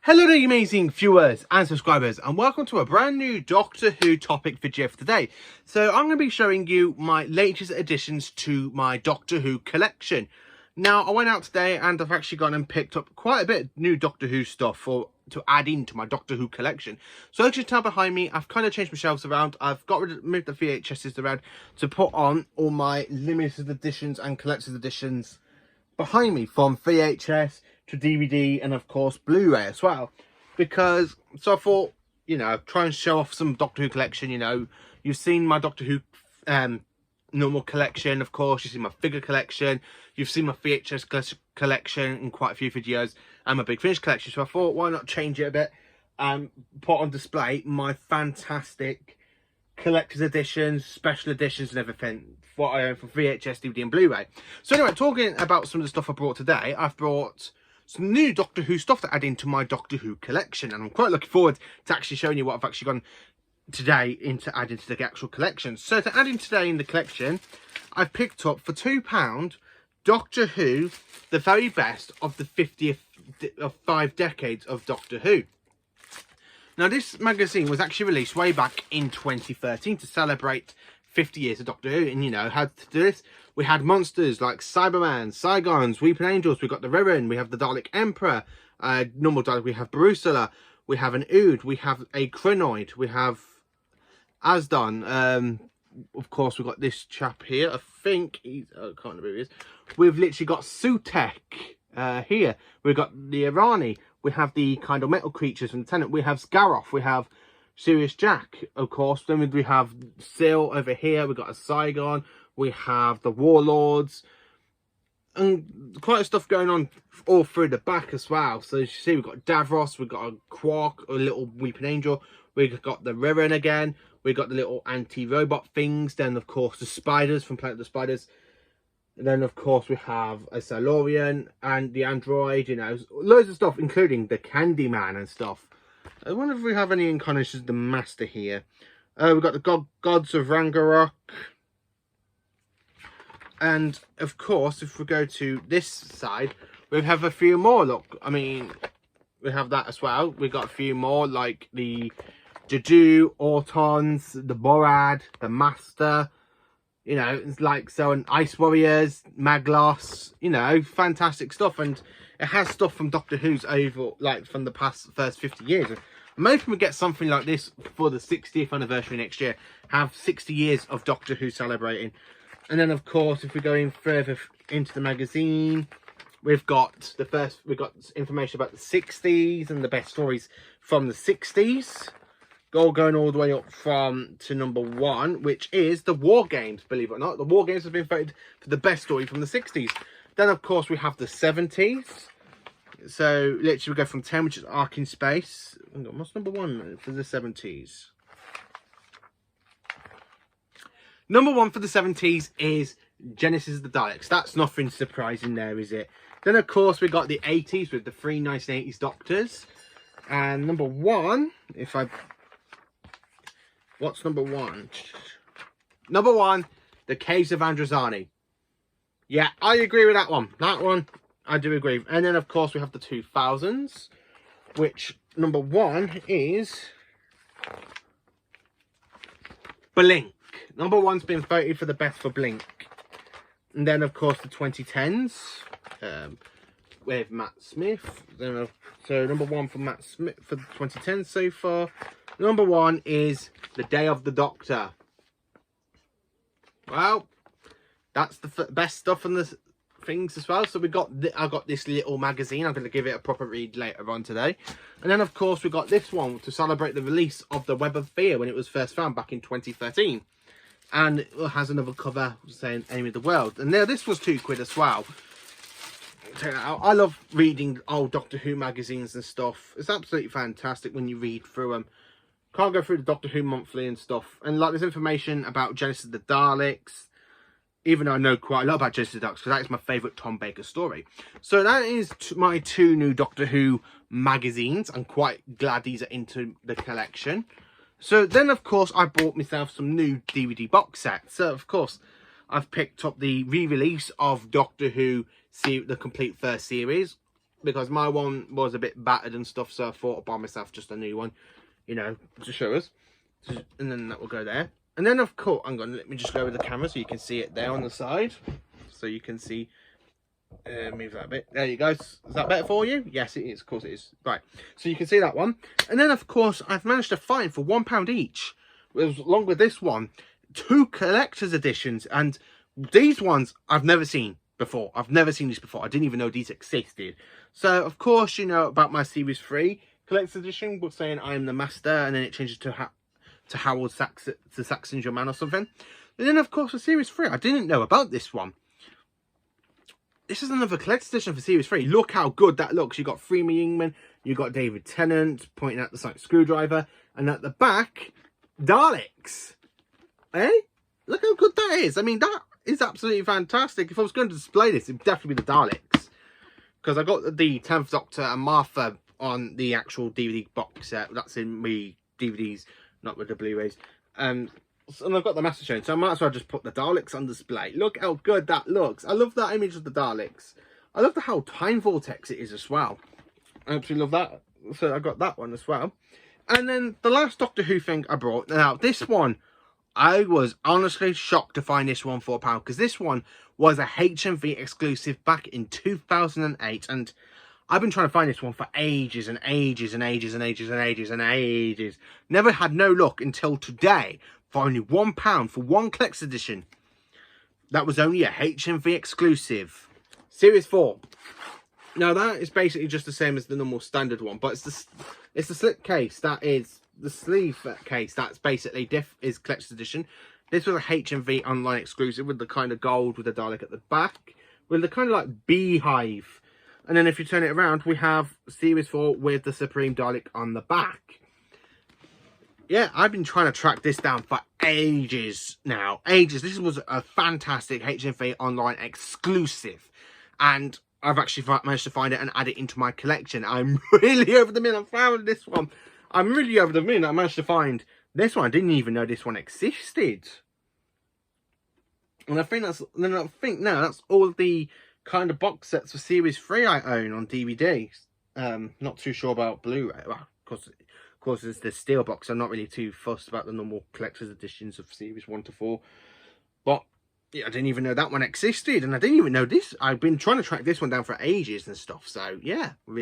Hello there, you amazing viewers and subscribers, and welcome to a brand new Doctor Who topic video for today. So I'm going to be showing you my latest additions to my Doctor Who collection. Now, I went out today and I've actually gone and picked up quite a bit of new Doctor Who stuff to add into my Doctor Who collection. So as you can tell behind me, I've kind of changed my shelves around. I've moved the VHSs around to put on all my limited editions and collector's editions behind me, from VHS to DVD and of course Blu-ray as well, because I thought, try and show off some Doctor Who collection. You've seen my Doctor Who normal collection, of course, you've seen my figure collection, you've seen my VHS collection in quite a few videos, and my Big Finish collection. So I thought, why not change it a bit and put on display my fantastic collector's editions, special editions and everything what I own for VHS, DVD and Blu-ray. So anyway, talking about some of the stuff I brought today, I've brought some new Doctor Who stuff to add into my Doctor Who collection, and I'm quite looking forward to actually showing you what I've actually gone today into adding to the actual collection. So to add in today in the collection, I've picked up for £2 Doctor Who, the very best of the 50th of 5 decades of Doctor Who. Now, this magazine was actually released way back in 2013 to celebrate 50 years of Doctor Who, and how to do this. We had monsters like Cyberman, Cygons, Weeping Angels, we've got the Riven, we have the Dalek Emperor, normal Dalek, we have Barusula, we have an Ood, we have a Krynoid, we have Asdon, of course we've got this chap here, I think he's, I can't remember who he is. We've literally got Sutek here, we've got the Irani, we have the kind of metal creatures from the Tenant, we have Scaroth, we have Sirius Jack, of course. Then we have Sil over here. We've got a Saigon. We have the Warlords. And quite a stuff going on all through the back as well. So as you see, we've got Davros. We've got a Quark, a little Weeping Angel. We've got the Riven again. We've got the little anti-robot things. Then, of course, the Spiders from Planet of the Spiders. And then, of course, we have a Silurian and the Android. Loads of stuff, including the Candyman and stuff. I wonder if we have any incarnations of the Master here. We've got the Gods of Ragnarok. And, of course, if we go to this side, we have a few more. Look, I mean, we have that as well. We've got a few more, like the Juju, Autons, the Borad, the Master. It's like so, and Ice Warriors, Maglos. Fantastic stuff. And it has stuff from Doctor Who's over, like, from the first 50 years. I'm hoping we get something like this for the 60th anniversary next year. Have 60 years of Doctor Who celebrating. And then, of course, if we're going further into the magazine, we've got information about the 60s and the best stories from the 60s. Going all the way up to number 1, which is the War Games, believe it or not. The War Games have been voted for the best story from the 60s. Then, of course, we have the 70s. So, literally, we go from 10, which is Ark in Space. What's number 1 for the 70s? Number 1 for the 70s is Genesis of the Daleks. That's nothing surprising there, is it? Then, of course, we got the 80s with the 3 1980s Doctors. And number 1, what's number 1? Number 1, The Caves of Androzani. Yeah, I agree with that one. That one, I do agree. And then, of course, we have the 2000s, which number 1 is Blink. Number 1's been voted for the best for Blink. And then, of course, the 2010s with Matt Smith. So, number 1 for Matt Smith for the 2010s so far. Number 1 is The Day of the Doctor. Well, that's the best stuff on the things as well. So I got this little magazine. I'm going to give it a proper read later on today. And then, of course, we got this one to celebrate the release of the Web of Fear when it was first found back in 2013. And it has another cover saying Enemy of the World. And now this was £2 as well. I love reading old Doctor Who magazines and stuff. It's absolutely fantastic when you read through them. Can't go through the Doctor Who monthly and stuff. And like, there's information about Genesis of the Daleks. Even though I know quite a lot about Genesis of the Daleks, because that is my favourite Tom Baker story. So that is my 2 new Doctor Who magazines. I'm quite glad these are into the collection. So then, of course, I bought myself some new DVD box sets. So, of course, I've picked up the re-release of Doctor Who, the complete first series. because my one was a bit battered and stuff, so I thought I'd buy myself just a new one, you know, to show us. And then that will go there. And then, of course, let me just go with the camera so you can see it there on the side. So you can see, move that a bit. There you go. Is that better for you? Yes, it is. Of course it is. Right. So you can see that one. And then, of course, I've managed to find for £1 each, along with this one, 2 collector's editions. And these ones I've never seen before. I've never seen these before. I didn't even know these existed. So, of course, you know about my Series 3 collector's edition, was saying I am the master, and then it changes to Howard Saxon's your man or something. And then, of course, for Series 3, I didn't know about this one. This is another collector's edition for Series 3. Look how good that looks. You got Freeman Yingman, you got David Tennant pointing out the sonic screwdriver, and at the back, Daleks. Eh? Look how good that is. I mean, that is absolutely fantastic. If I was going to display this, it'd definitely be the Daleks. Because I got the 10th Doctor and Martha on the actual DVD box set. That's in me DVDs, not with the Blu-rays. And I've got the Master Chain, so I might as well just put the Daleks on display. Look how good that looks. I love that image of the Daleks. I love how time vortex it is as well. I absolutely love that. So I got that one as well. And then the last Doctor Who thing I brought. Now, this one, I was honestly shocked to find this one for £1, because this one was a HMV exclusive back in 2008. And I've been trying to find this one for ages and ages and ages and ages and ages and ages. Never had no luck until today. For only £1 for one collector's edition. That was only a HMV exclusive. Series 4. Now that is basically just the same as the normal standard one, but it's the slip case that is the sleeve case that's basically is collector's edition. This was a HMV online exclusive with the kind of gold with the Dalek at the back, with the kind of like beehive. And then if you turn it around, we have Series 4 with the Supreme Dalek on the back. Yeah, I've been trying to track this down for ages now. Ages. This was a fantastic HMV online exclusive. And I've actually managed to find it and add it into my collection. I'm really over the moon. I found this one. I'm really over the moon. I managed to find this one. I didn't even know this one existed. And I think now that's all the kind of box sets for Series 3 I own on DVD. Not too sure about Blu-ray. Well, of course, it's the steel box. I'm not really too fussed about the normal collector's editions of Series 1 to 4. But yeah, I didn't even know that one existed, and I didn't even know this. I've been trying to track this one down for ages and stuff. So yeah, I'm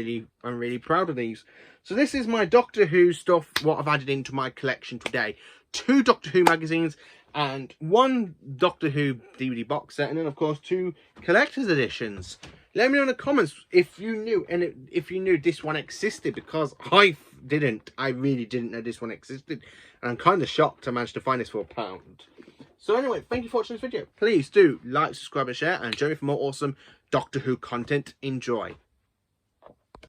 really proud of these. So this is my Doctor Who stuff, what I've added into my collection today. 2 Doctor Who magazines and 1 Doctor Who DVD box set, and then of course 2 collector's editions. Let me know in the comments if you knew, and if you knew this one existed, because I didn't. I really didn't know this one existed, and I'm kind of shocked I managed to find this for £1. So anyway, thank you for watching this video. Please do like, subscribe and share, and join me for more awesome Doctor Who content. Enjoy.